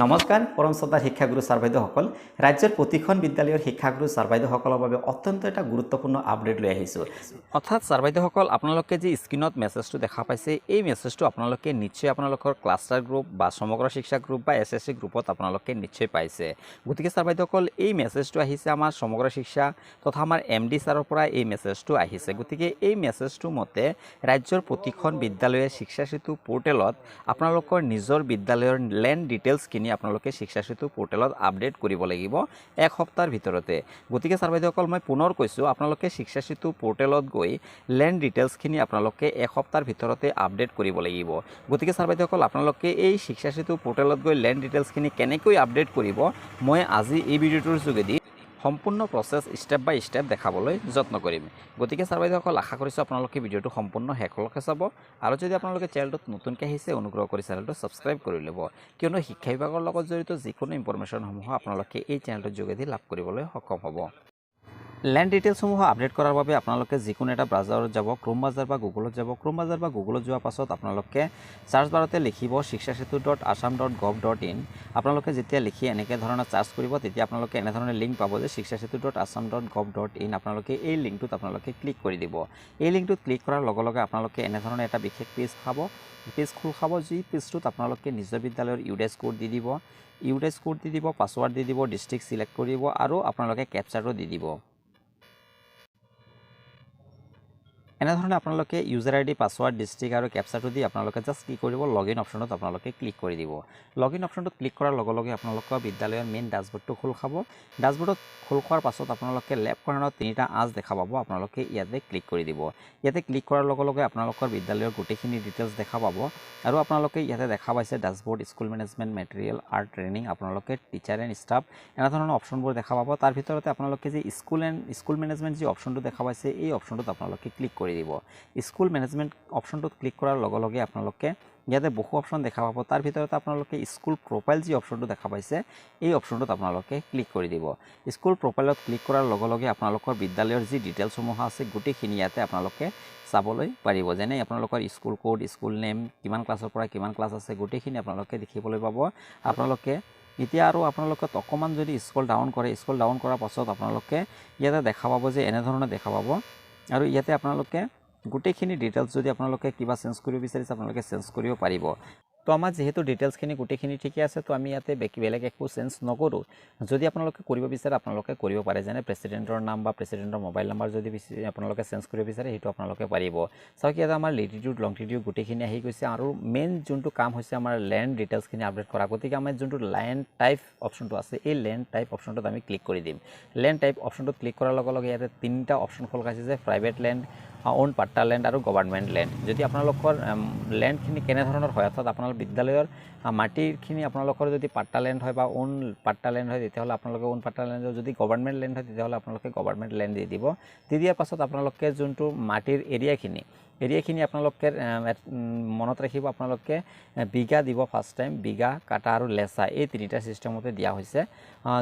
নমস্কাৰ পৰম শ্ৰদ্ধাৰ শিক্ষাগুৰু ছাৰ বাইদেউসকল ৰাজ্যৰ প্ৰতিখন বিদ্যালয়ৰ শিক্ষাগুৰু ছাৰ বাইদেউসকলৰ বাবে অত্যন্ত এটা গুৰুত্বপূৰ্ণ আপডেট লৈ আহিছোঁ অৰ্থাৎ ছাৰ বাইদেউসকল আপোনালোকে যি স্ক্ৰীনত মেছেজটো দেখা পাইছে এই মেছেজটো আপোনালোকে নিশ্চয় আপোনালোকৰ ক্লাষ্টাৰ গ্ৰুপ বা সমগ্ৰ শিক্ষা গ্ৰুপ বা এছএছচি গ্ৰুপত আপোনালোকে নিশ্চয় পাইছে গতিকে ছাৰ বাইদেউসকল এই মেছেজটো আহিছে আমাৰ সমগ্ৰ শিক্ষা তথা আমাৰ এমডি ছাৰৰ পৰা এই মেছেজটো আহিছে গতিকে এই মেছেজটো মতে ৰাজ্যৰ প্ৰতিখন বিদ্যালয়ে শিক্ষা সেতু পোৰ্টেলত আপোনালোকৰ নিজৰ বিদ্যালয়ৰ লেণ্ড ডিটেইলছ আপোনালোকে শিক্ষা সেতু পোৰ্টেলত আপডেট কৰিব লাগিব এক সপ্তাহৰ ভিতৰতে গতিকে ছাৰ বাইদেউসকল মই পুনৰ কৈছোঁ আপোনালোকে শিক্ষা সেতু পোৰ্টেলত গৈ লেণ্ড ডিটেইলছখিনি আপোনালোকে এক সপ্তাহৰ ভিতৰতে আপডেট কৰিব লাগিব গতিকে ছাৰ বাইদেউসকল আপোনালোকে এই শিক্ষা সেতু পোৰ্টেলত গৈ লেণ্ড ডিটেইলছখিনি কেনেকৈ আপডেট কৰিব মই আজি এই ভিডিঅ'টোৰ যোগেদি সম্পূৰ্ণ প্ৰসেছ ষ্টেপ বাই ষ্টেপ দেখাবলৈ যত্ন কৰিম গতিকে ছাৰ বাইদেউসকল আশা কৰিছোঁ আপোনালোকে ভিডিঅ'টো সম্পূৰ্ণ শেষলৈকে চাব আৰু যদি আপোনালোকে চেনেলটোত নতুনকৈ আহিছে অনুগ্ৰহ কৰি চেনেলটো ছাবস্ক্ৰাইব কৰি ল'ব কিয়নো শিক্ষা বিভাগৰ লগত জড়িত যিকোনো ইনফৰমেশ্যনসমূহ আপোনালোকে এই চেনেলটোৰ যোগেদি লাভ কৰিবলৈ সক্ষম হ'ব লেণ্ড ডিটেইলছসমূহ আপডেট কৰাৰ বাবে আপোনালোকে যিকোনো এটা ব্ৰাউজাৰত যাব ক্ৰোম ব্ৰাউজাৰ বা গুগলত যাব ক্ৰোম ব্ৰাউজাৰ বা গুগলত যোৱাৰ পাছত আপোনালোকে চাৰ্চ বাৰতে লিখিব shikshasetu.assam.gov.in আপোনালোকে যেতিয়া লিখি এনেকৈ ধৰণৰ চাৰ্চ কৰিব তেতিয়া আপোনালোকে এনেধৰণে লিংক পাব যে shikshasetu.assam.gov.in আপোনালোকে এই লিংকটোত আপোনালোকে ক্লিক কৰি দিব এই লিংকটোত ক্লিক কৰাৰ লগে লগে আপোনালোকে এনেধৰণে এটা বিশেষ পেজ খোল খাব যি পেজটোত আপোনালোকে নিজৰ বিদ্যালয়ৰ ইউডেছ কোড দি দিব পাছৱাৰ্ড দি দিব ডিষ্ট্ৰিক্ট সিলেক্ট কৰিব আৰু আপোনালোকে কেপচাৰটো দি দিব এনেধৰণে আপোনালোকে ইউজাৰ আইডি পাছৱাৰ্ড ডিষ্ট্ৰিক্ট আৰু কেপচাৰটো দি আপোনালোকে জাষ্ট কি কৰিব লগইন অপশ্যনত আপোনালোকে ক্লিক কৰি দিব লগইন অপশ্যনটোত ক্লিক কৰাৰ লগে লগে আপোনালোকৰ বিদ্যালয়ৰ মেইন ড্যাশবৰ্ডটো খোল খাব ড্যাশবৰ্ডত খোল খোৱাৰ পাছত আপোনালোকে লেফ্ট কৰ্ণাৰত তিনিটা আঁচ দেখা পাব আপোনালোকে ইয়াতে ক্লিক কৰি দিব ইয়াতে ক্লিক কৰাৰ লগে লগে আপোনালোকৰ বিদ্যালয়ৰ গোটেইখিনি ডিটেইলছ দেখা পাব আৰু আপোনালোকে ইয়াতে দেখা পাইছে dashboard school management material art training আপোনালোকে টিচাৰ এণ্ড ষ্টাফ এনেধৰণৰ অপশ্যনবোৰ দেখা পাব তাৰ ভিতৰতে আপোনালোকে যি স্কুল মেনেজমেণ্ট যি অপশ্যনটো দেখা পাইছে এই অপশ্যনটোত আপোনালোকে ক্লিক কৰি দিব স্কুল মেনেজমেণ্ট অপশ্যনটোত ক্লিক কৰাৰ লগে লগে আপোনালোকে ইয়াতে বহু অপশ্যন দেখা পাব তাৰ ভিতৰতে আপোনালোকে স্কুল প্ৰফাইল যি অপশ্যনটো দেখা পাইছে এই অপশ্যনটোত আপোনালোকে ক্লিক কৰি দিব স্কুল প্ৰফাইলত ক্লিক কৰাৰ লগে লগে আপোনালোকৰ বিদ্যালয়ৰ যি ডিটেইলছসমূহ আছে গোটেইখিনি ইয়াতে আপোনালোকে চাবলৈ পাৰিব যেনে আপোনালোকৰ স্কুল কোড স্কুল নেম কিমান ক্লাছৰ পৰা কিমান ক্লাছ আছে গোটেইখিনি আপোনালোকে দেখিবলৈ পাব আপোনালোকে এতিয়া আৰু আপোনালোকে অকমান যদি স্ক্ৰল ডাউন কৰাৰ পাছত আপোনালোকে ইয়াতে দেখা পাব যে এনেধৰণে দেখা পাব আৰু ইয়াতে আপোনালোকে গোটেইখিনি ডিটেইলছ যদি আপোনালোকে কিবা চেঞ্জ কৰিব বিচাৰিছে আপোনালোকে চেঞ্জ কৰিব পাৰিব তো আমাৰ যেহেতু ডিটেইলছখিনি গোটেইখিনি ঠিকে আছে তো আমি ইয়াতে বেলেগ একো চেঞ্জ নকৰোঁ যদি আপোনালোকে কৰিব বিচাৰে আপোনালোকে কৰিব পাৰে যেনে প্ৰেছিডেণ্টৰ নাম বা প্ৰেছিডেণ্টৰ মোবাইল নাম্বাৰ যদি আপোনালোকে চেঞ্জ কৰিব বিচাৰে সেইটো আপোনালোকে পাৰিব চাওক ইয়াতে আমাৰ লেটিটিউড লংটিটিউড গোটেইখিনি আহি গৈছে আৰু মেইন যোনটো কাম হৈছে আমাৰ লেণ্ড ডিটেইলছখিনি আপডেট কৰা গতিকে আমাৰ যোনটো লেণ্ড টাইপ অপশ্যনটো আছে এই লেণ্ড টাইপ অপশ্যনটোত আমি ক্লিক কৰি দিম লেণ্ড টাইপ অপশ্যনটোত ক্লিক কৰাৰ লগে লগে ইয়াতে তিনিটা অপশ্যন খোল খাইছে যে প্ৰাইভেট লেণ্ড ওন পাট্টা লেণ্ড আৰু গভৰ্ণমেণ্ট লেণ্ড যদি আপোনালোকৰ লেণ্ডখিনি কেনেধৰণৰ হয় অৰ্থাৎ আপোনাৰ বিদ্যালয়ৰ মাটিখিনি আপোনালোকৰ যদি পাট্টা লেণ্ড হয় বা ওন পাট্টা লেণ্ড হয় তেতিয়াহ'লে আপোনালোকে ওন পাট্টা লেণ্ড যদি গভৰ্ণমেণ্ট লেণ্ড হয় তেতিয়াহ'লে আপোনালোকে গভৰ্ণমেণ্ট লেণ্ড দি দিব দি দিয়াৰ পাছত আপোনালোকে যোনটো মাটিৰ এৰিয়াখিনি আপোনালোকে মনত ৰাখিব আপোনালোকে বিঘা দিব ফাৰ্ষ্ট টাইম বিঘা কাটা আৰু লেচা এই তিনিটা ছিষ্টেমতে দিয়া হৈছে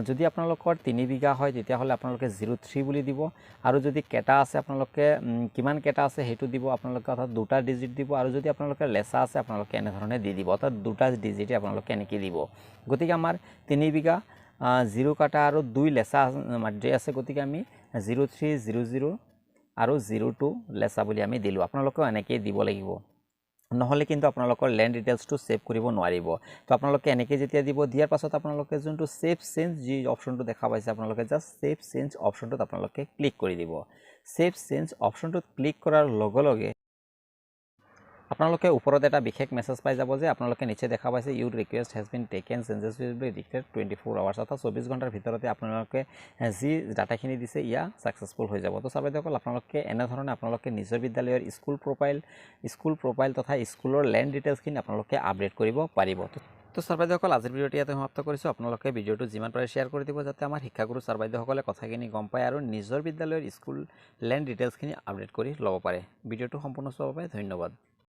যদি আপোনালোকৰ 3 বিঘা হয় তেতিয়াহ'লে আপোনালোকে 03 বুলি দিব আৰু যদি কেটা আছে আপোনালোকে কিমান কেটা আছে সেইটো দিব আপোনালোকে অৰ্থাৎ দুটা ডিজিট দিব আৰু যদি আপোনালোকে লেচা আছে আপোনালোকে এনেধৰণে দি দিব অৰ্থাৎ দুটা ডিজিটে আপোনালোকে এনেকৈ দিব গতিকে আমাৰ 3 বিঘা 0 কাটা আৰু 2 লেচা মাটি আছে গতিকে আমি 0300 আৰু 02 লেচা বুলি আমি দিলোঁ আপোনালোকেও এনেকৈ দিব লাগিব নহ'লে কিন্তু আপোনালোকৰ লেণ্ড ডিটেইলছটো সেভ কৰিব নোৱাৰিব তো আপোনালোকে এনেকৈ যেতিয়া দিব দিয়াৰ পাছত আপোনালোকে যোনটো সেভ চেঞ্জ যি অপশ্যনটো দেখা পাইছে আপোনালোকে জাষ্ট সেভ চেঞ্জ অপশ্যনটোত আপোনালোকে ক্লিক কৰি দিব সেভ চেঞ্জ অপশ্যনটোত ক্লিক কৰাৰ লগে লগে আপোনালোকে ওপৰত এটা বিশেষ মেছেজ পাই যাব যে আপোনালোকে নিচে দেখা পাইছে your request has been taken changes will be reflected 24 hours অৰ্থাৎ 24 ঘণ্টাৰ ভিতৰতে আপোনালোকে যি ডাটাখিনি দিছে ইয়া সাকসেসফুল হৈ যাব তো ছাৰবাইদেউসকল আপোনালোকে এনেধৰণে আপোনালোকে নিজৰ বিদ্যালয়ৰ স্কুল প্ৰফাইল তথা স্কুলৰ লেণ্ড ডিটেইলছখিনি আপোনালোকে আপডেট কৰিব পাৰিব তো ছাৰবাইদেউসকল আজিৰ ভিডিঅ'টো ইয়াতে সমাপ্ত কৰিছোঁ আপোনালোকে ভিডিঅ'টো যিমান পাৰে শ্বেয়াৰ কৰি দিব যাতে আমাৰ শিক্ষাগুৰু ছাৰবাইদেউসকলে কথাখিনি গম পায় আৰু নিজৰ বিদ্যালয়ৰ স্কুল লেণ্ড ডিটেইলছখিনি আপডেট কৰি ল'ব পাৰে ভিডিঅ'টো সম্পূৰ্ণ চোৱাৰ বাবে ধন্যবাদ